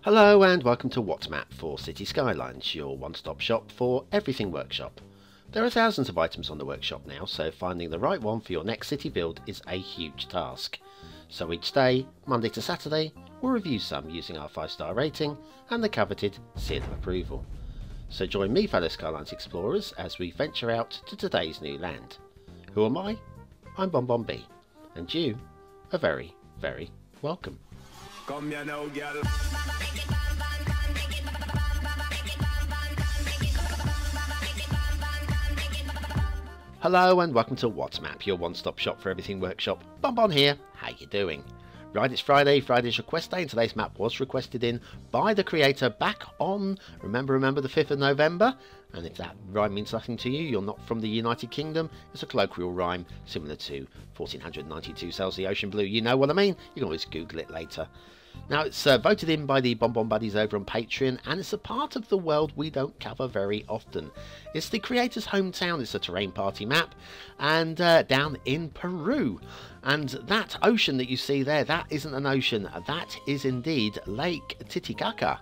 Hello and welcome to What's Map for Cities Skylines, your one-stop shop for everything workshop. There are thousands of items on the workshop now, so finding the right one for your next city build is a huge task. So each day, Monday to Saturday, we'll review some using our 5-star rating and the coveted seal of approval. So join me, fellow Skylines explorers, as we venture out to today's new land. Who am I? I'm BonBonB, and you are very, very welcome. Come here now, girl. Hello and welcome to What's Map, your one-stop shop for everything workshop. BonBon here. How you doing? Right, it's Friday. Friday's request day, and today's map was requested in by the creator back on, remember the 5th of November. And if that rhyme means nothing to you, you're not from the United Kingdom. It's a colloquial rhyme similar to 1492 sails the ocean blue. You know what I mean? You can always Google it later. Now, it's voted in by the BonBon Buddies over on Patreon, and it's a part of the world we don't cover very often. It's the creator's hometown. It's a terrain party map, and down in Peru. And that ocean that you see there, that isn't an ocean. That is indeed Lake Titicaca.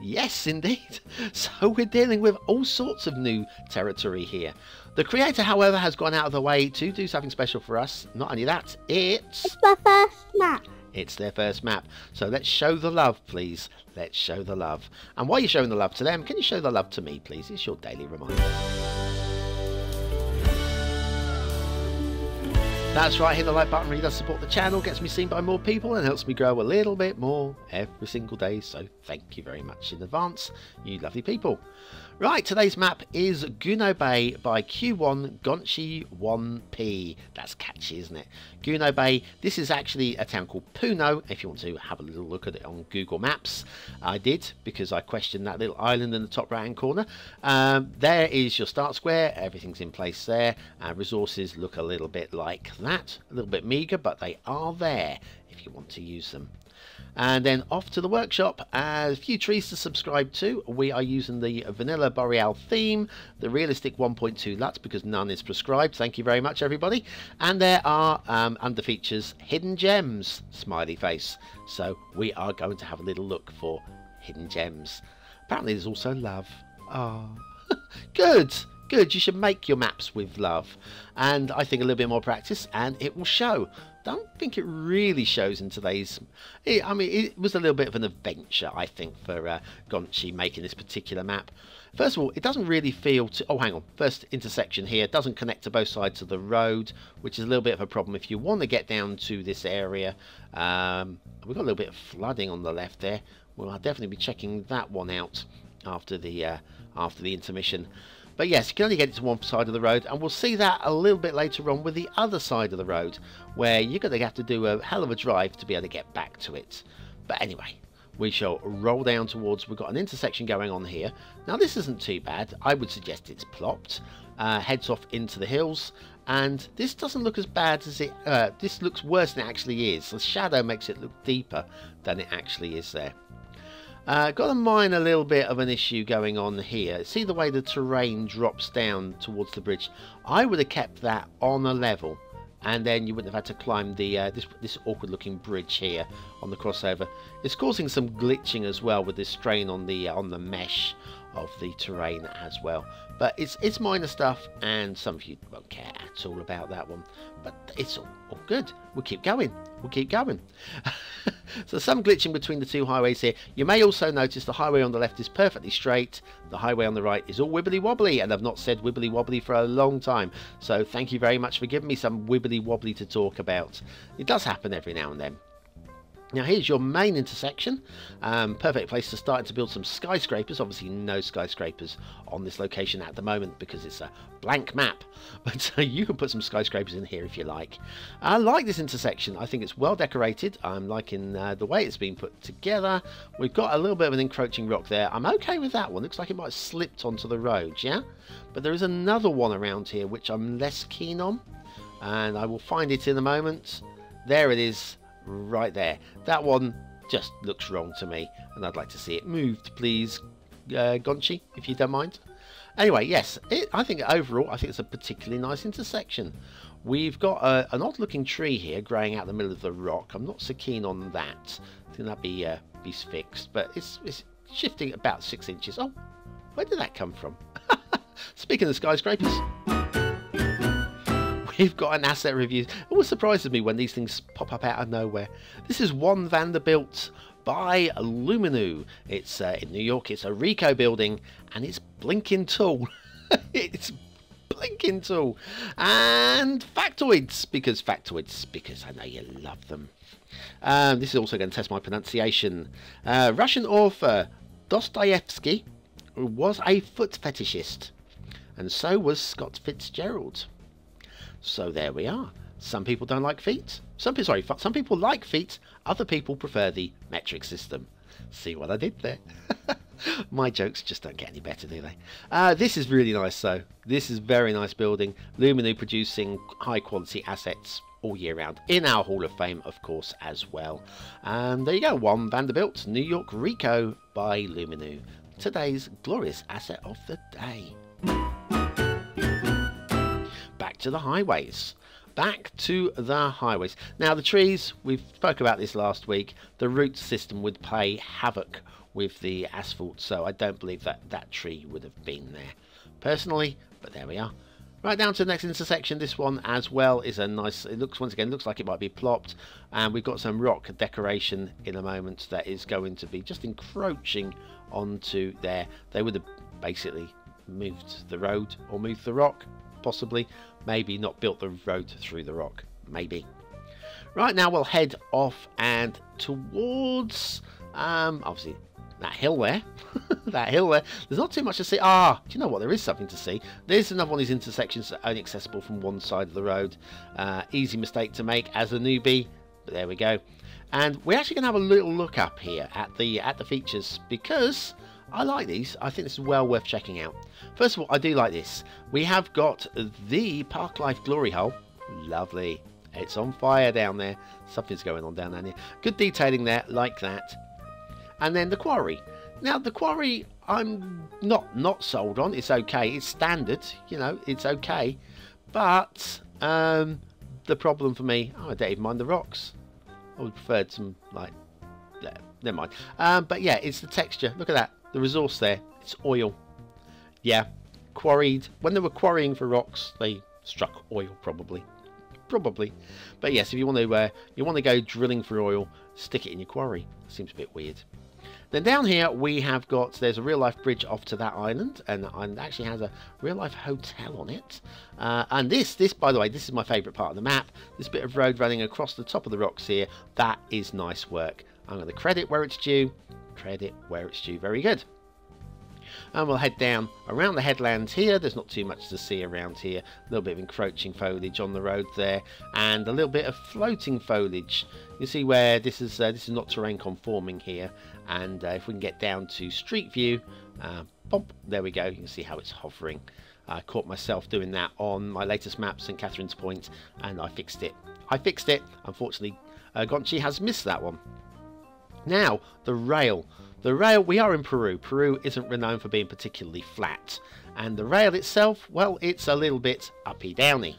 Yes, indeed. So we're dealing with all sorts of new territory here. The creator, however, has gone out of the way to do something special for us. Not only that, It's my first map. it's their first map. So let's show the love, please. Let's show the love. And while you're showing the love to them, can you show the love to me, please? It's your daily reminder. That's right, hit the like button, really does support the channel, gets me seen by more people and helps me grow a little bit more every single day. So thank you very much in advance, you lovely people. Right, today's map is Guno Bay by Q1 Gonchi 1P. That's catchy, isn't it? Guno Bay, this is actually a town called Puno, if you want to have a little look at it on Google Maps. I did, because I questioned that little island in the top right hand corner. There is your start square, everything's in place there. Resources look a little bit like that, a little bit meagre, but they are there if you want to use them. And then off to the workshop, a few trees to subscribe to. We are using the Vanilla Boreal theme, the realistic 1.2 LUT, because none is prescribed. Thank you very much, everybody. And there are under features hidden gems, smiley face. So we are going to have a little look for hidden gems. Apparently there's also love. Oh, good. Good, you should make your maps with love. And I think a little bit more practice and it will show. Don't think it really shows in today's... I mean, it was a little bit of an adventure, I think, for Gonchi making this particular map. First of all, it doesn't really feel to... Oh, hang on. First intersection here doesn't connect to both sides of the road, which is a little bit of a problem if you want to get down to this area. We've got a little bit of flooding on the left there. Well, I'll definitely be checking that one out after the intermission. But yes, you can only get it to one side of the road, and we'll see that a little bit later on with the other side of the road, where you're going to have to do a hell of a drive to be able to get back to it. But anyway, we shall roll down towards... We've got an intersection going on here. Now, this isn't too bad. I would suggest it's plopped. Heads off into the hills, and this doesn't look as bad as it... this looks worse than it actually is. The shadow makes it look deeper than it actually is there. Got to mind a little bit of an issue going on here. See the way the terrain drops down towards the bridge? I would have kept that on a level, and then you wouldn't have had to climb the this awkward looking bridge here on the crossover. It's causing some glitching as well with this strain on the mesh of the terrain as well. But it's minor stuff, and some of you won't care at all about that one. But it's all good. We'll keep going. We'll keep going. So some glitching between the two highways here. You may also notice the highway on the left is perfectly straight. The highway on the right is all wibbly wobbly, and I've not said wibbly wobbly for a long time. So thank you very much for giving me some wibbly wobbly to talk about. It does happen every now and then. Now here's your main intersection, perfect place to start to build some skyscrapers. Obviously no skyscrapers on this location at the moment because it's a blank map, but you can put some skyscrapers in here if you like. I like this intersection. I think it's well decorated. I'm liking the way it's been put together. We've got a little bit of an encroaching rock there. I'm okay with that one. Looks like it might have slipped onto the road, yeah? But there is another one around here which I'm less keen on, and I will find it in a moment. There it is. Right there. That one just looks wrong to me, and I'd like to see it moved, please, Gonchi, if you don't mind. Anyway, yes, I think overall, I think it's a particularly nice intersection. We've got an odd looking tree here growing out the middle of the rock. I'm not so keen on that. I think that'd be fixed, but it's shifting about 6 inches. Oh, where did that come from? Speaking of skyscrapers, we've got an asset review. It always surprises me when these things pop up out of nowhere. This is One Vanderbilt by Luminu. It's in New York. It's a Rico building, and it's blinking tall. It's blinking tall. And factoids, because I know you love them. This is also going to test my pronunciation. Russian author Dostoevsky was a foot fetishist, and so was Scott Fitzgerald. So there we are. Some people don't like feet. Some people like feet. Other people prefer the metric system. See what I did there? My jokes just don't get any better, do they? This is really nice, though. This is very nice building. Luminu producing high quality assets all year round. In our Hall of Fame, of course, as well. And there you go. One Vanderbilt, New York Rico by Luminu. Today's glorious asset of the day. Back to the highways. Back to the highways. Now the trees, we spoke about this last week. The root system would play havoc with the asphalt, so I don't believe that tree would have been there personally, but there we are. Right down to the next intersection. This one as well is a nice, it looks, once again, looks like it might be plopped, and we've got some rock decoration in a moment that is going to be just encroaching onto there. They would have basically moved the road or moved the rock, possibly, maybe not built the road through the rock, maybe. Right, now we'll head off and towards obviously that hill there. That hill there, there's not too much to see. Do you know what, there is something to see. There's another one of these intersections that are only accessible from one side of the road. Easy mistake to make as a newbie, but there we go. And we're actually going to have a little look up here at the features, because I like these. I think this is well worth checking out. First of all, I do like this. We have got the Park Life Glory Hole. Lovely. It's on fire down there. Something's going on down there. Good detailing there, like that. And then the quarry. Now the quarry, I'm not sold on. It's okay. It's standard. You know, it's okay. But the problem for me, I don't even mind the rocks. I would prefer some, like, never mind. But yeah, it's the texture. Look at that. The resource there. It's oil. Yeah, quarried. When they were quarrying for rocks, they struck oil, probably. But yes, if you want to go drilling for oil, stick it in your quarry. Seems a bit weird. Then down here we have got, there's a real life bridge off to that island, and it actually has a real life hotel on it. And this by the way, this is my favourite part of the map. This bit of road running across the top of the rocks here, that is nice work. I'm going to credit where it's due. Credit where it's due. Very good. And we'll head down around the headlands here. There's not too much to see around here. A little bit of encroaching foliage on the road there, and a little bit of floating foliage. You see where this is not terrain conforming here. And if we can get down to street view, bump, there we go. You can see how it's hovering. I caught myself doing that on my latest map, St. Catherine's Point, and I fixed it. Unfortunately, Gonchi has missed that one. Now, the rail. The rail, we are in Peru. Peru isn't renowned for being particularly flat. And the rail itself, well, it's a little bit uppy-downy.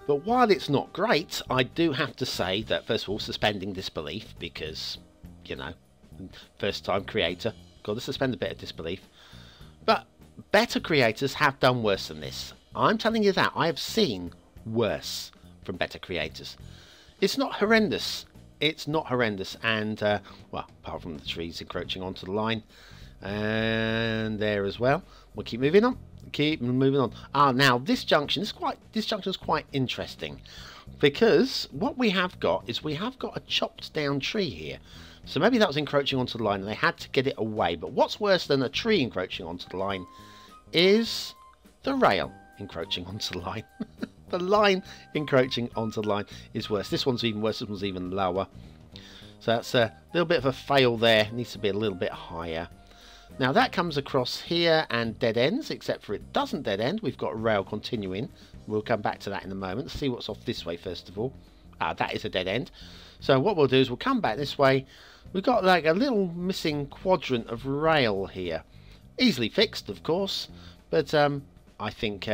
But while it's not great, I do have to say that, first of all, suspending disbelief, because, you know, first time creator, got to suspend a bit of disbelief. But better creators have done worse than this. I'm telling you that. I have seen worse from better creators. It's not horrendous. It's not horrendous, and well, apart from the trees encroaching onto the line, and there as well. We'll keep moving on. Now this junction is quite interesting, because what we have got is a chopped down tree here. So maybe that was encroaching onto the line, and they had to get it away. But what's worse than a tree encroaching onto the line is the rail encroaching onto the line. The line encroaching onto the line is worse. This one's even worse. This one's even lower. So that's a little bit of a fail there. It needs to be a little bit higher. Now that comes across here and dead ends, except for it doesn't dead end. We've got rail continuing. We'll come back to that in a moment. Let's see what's off this way first of all. That is a dead end. So what we'll do is we'll come back this way. We've got like a little missing quadrant of rail here. Easily fixed, of course. But I think...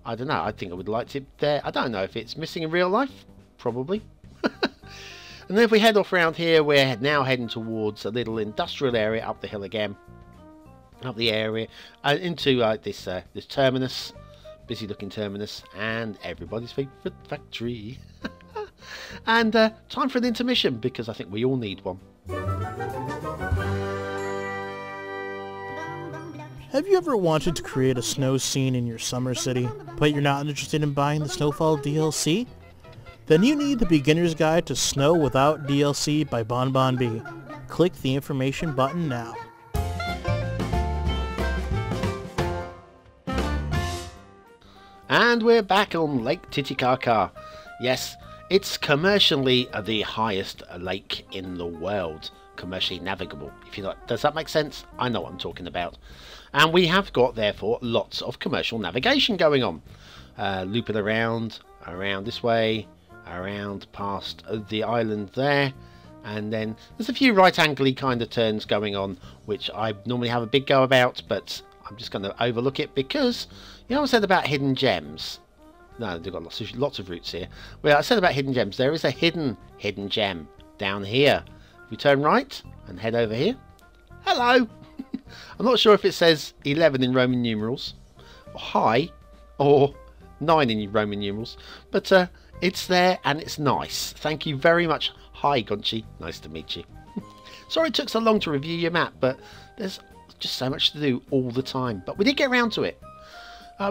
I don't know, I think I would like it there. I don't know if it's missing in real life. Probably. And then if we head off around here, we're now heading towards a little industrial area up the hill again. Up the area, into this terminus, busy looking terminus, and everybody's favourite factory. And time for an intermission, because I think we all need one. Have you ever wanted to create a snow scene in your summer city, but you're not interested in buying the Snowfall DLC? Then you need the Beginner's Guide to Snow Without DLC by BonBonB. Click the information button now. And we're back on Lake Titicaca. Yes, it's commercially the highest lake in the world. Commercially navigable. If you like, does that make sense? I know what I'm talking about. And we have got, therefore, lots of commercial navigation going on. Looping around this way, around past the island there. And then there's a few right-angly kind of turns going on, which I normally have a big go about, but I'm just going to overlook it because, you know, I said about hidden gems. No, they've got lots of routes here. Well, I said about hidden gems. There is a hidden gem down here. If we turn right and head over here. Hello! I'm not sure if it says 11 in Roman numerals, or hi, or 9 in Roman numerals, but it's there and it's nice. Thank you very much. Hi, Gonchi. Nice to meet you. Sorry it took so long to review your map, but there's just so much to do all the time. But we did get around to it.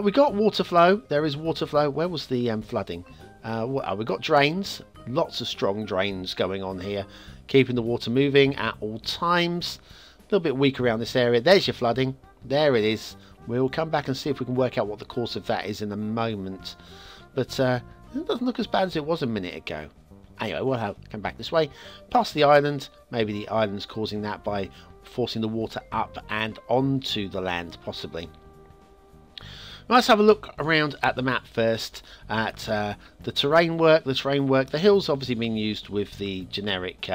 We got water flow. There is water flow. Where was the flooding? We got drains. Lots of strong drains going on here, keeping the water moving at all times. A little bit weak around this area. There's your flooding. There it is. We'll come back and see if we can work out what the cause of that is in a moment. But it doesn't look as bad as it was a minute ago. Anyway, we'll come back this way, past the island. Maybe the island's causing that by forcing the water up and onto the land, possibly. Let's have a look around at the map first, at the terrain work. The hill's obviously being used with the generic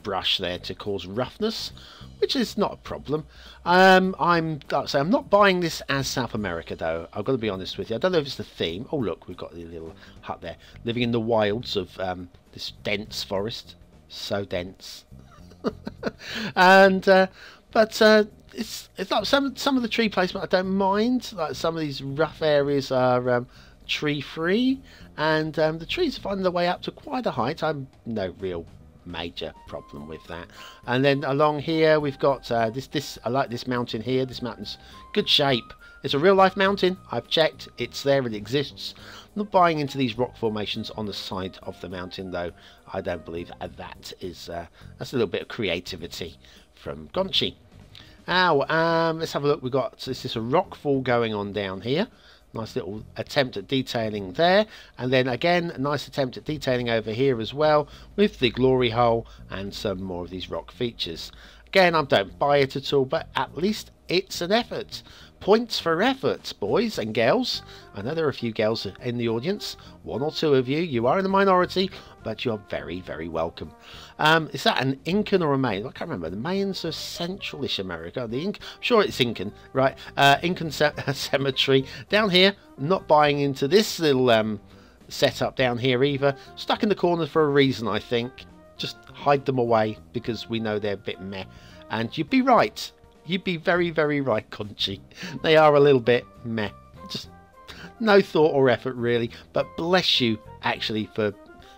brush there to cause roughness, which is not a problem. I'm not buying this as South America, though. I've got to be honest with you. I don't know if it's the theme. Oh, look, we've got the little hut there, living in the wilds of this dense forest. So dense. And it's like some of the tree placement I don't mind. Like some of these rough areas are tree free, and the trees are finding their way up to quite a height. I'm no real major problem with that. And then along here we've got this. I like this mountain here. This mountain's good shape. It's a real life mountain. I've checked. It's there. It exists. I'm not buying into these rock formations on the side of the mountain, though. I don't believe that is that's a little bit of creativity from Gonchi. Now, let's have a look. We've got this a rock fall going on down here. Nice little attempt at detailing there. And then again, a nice attempt at detailing over here as well, with the glory hole and some more of these rock features. Again, I don't buy it at all, but at least it's an effort. Points for effort, boys and girls. I know there are a few girls in the audience. One or two of you. You are in the minority, but you're very, very welcome. Is that an Incan or a Mayan? I can't remember. The Mayans are Central-ish America. I'm sure it's Incan, right? Incan cemetery. Down here, not buying into this little setup down here either. Stuck in the corner for a reason, I think. Just hide them away because we know they're a bit meh. And you'd be right. You'd be very, very right, Conchi. They are a little bit meh. Just no thought or effort, really. But bless you, actually, for...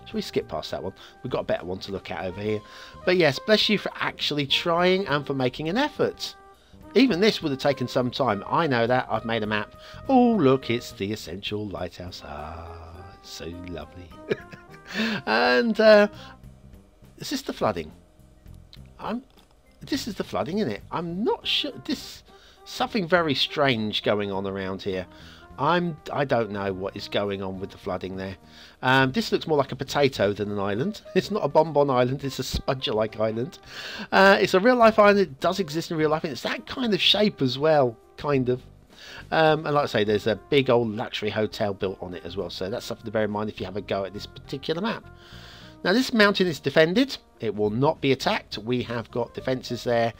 Shall we skip past that one? We've got a better one to look at over here. But yes, bless you for actually trying and for making an effort. Even this would have taken some time. I know that. I've made a map. Oh, look, it's the Essential Lighthouse. Ah, it's so lovely. And is this the flooding? This is the flooding, isn't it? I'm not sure. This something very strange going on around here. I don't know what is going on with the flooding there. This looks more like a potato than an island. It's not a bonbon island. It's a sponge-like island. It's a real-life island. It does exist in real life, and it's that kind of shape as well, kind of. And like I say, there's a big old luxury hotel built on it as well. So that's something to bear in mind if you have a go at this particular map. Now, this mountain is defended. It will not be attacked. We have got defences there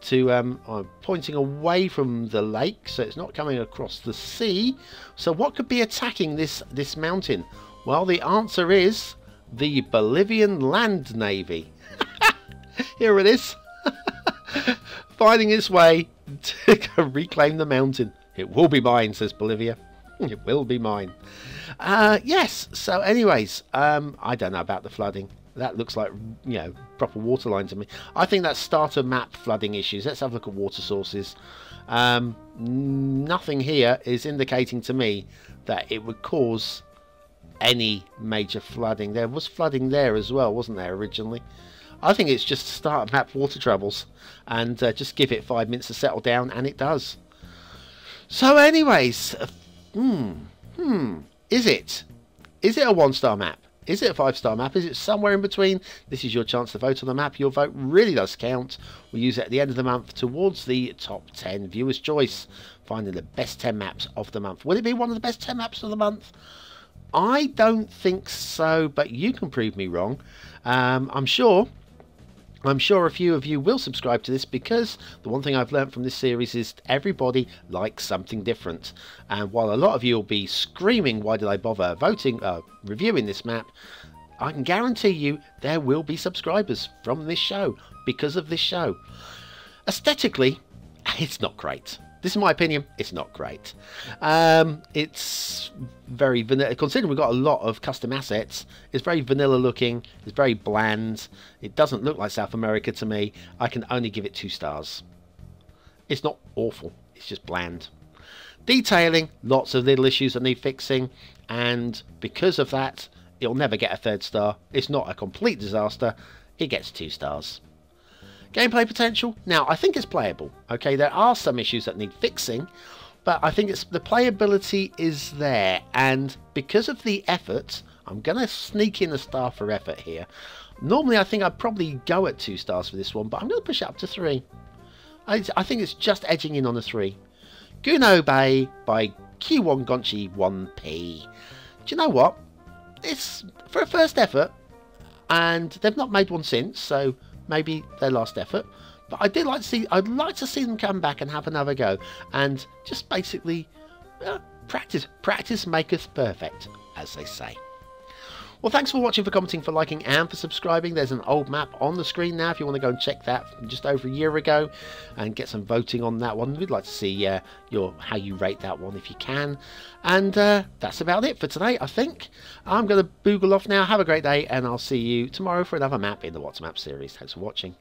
to pointing away from the lake, so it's not coming across the sea. So what could be attacking this mountain? Well, the answer is the Bolivian Land Navy. Here it is. Finding its way to reclaim the mountain. It will be mine, says Bolivia. It will be mine. Yes, so anyways, I don't know about the flooding. That looks like, you know, proper water line to me. I think that's starter map flooding issues. Let's have a look at water sources. Nothing here is indicating to me that it would cause any major flooding. There was flooding there as well, wasn't there, originally? I think it's just starter map water troubles. And just give it 5 minutes to settle down, and it does. So anyways, is it a 1-star map? Is it a 5-star map? Is it somewhere in between? This is your chance to vote on the map. Your vote really does count. We'll use it at the end of the month towards the top 10 viewers' choice, finding the best 10 maps of the month. Will it be one of the best 10 maps of the month? I don't think so, but you can prove me wrong. I'm sure a few of you will subscribe to this, because the one thing I've learned from this series is everybody likes something different. And while a lot of you will be screaming, why did I bother voting, reviewing this map, I can guarantee you there will be subscribers from this show because of this show. Aesthetically, it's not great. This is my opinion. It's not great. It's very vanilla. Considering we've got a lot of custom assets, it's very vanilla looking. It's very bland. It doesn't look like South America to me. I can only give it 2 stars. It's not awful. It's just bland. Detailing, lots of little issues that need fixing. And because of that, it'll never get a 3rd star. It's not a complete disaster. It gets 2 stars. Gameplay potential? Now, I think it's playable. Okay, there are some issues that need fixing, but I think the playability is there. And because of the effort, I'm going to sneak in a star for effort here. Normally, I think I'd probably go at 2 stars for this one, but I'm going to push it up to 3. I think it's just edging in on a 3. Guno Bay by Q1Gonchi 1P. Do you know what? It's for a first effort, and they've not made one since, so maybe their last effort, but I'd like to see them come back and have another go, and just basically practice maketh perfect, as they say. Well, thanks for watching, for commenting, for liking, and for subscribing. There's an old map on the screen now if you want to go and check that from just over a year ago and get some voting on that one. We'd like to see how you rate that one if you can. And that's about it for today, I think. I'm going to boogle off now. Have a great day, and I'll see you tomorrow for another map in the What's Map series. Thanks for watching.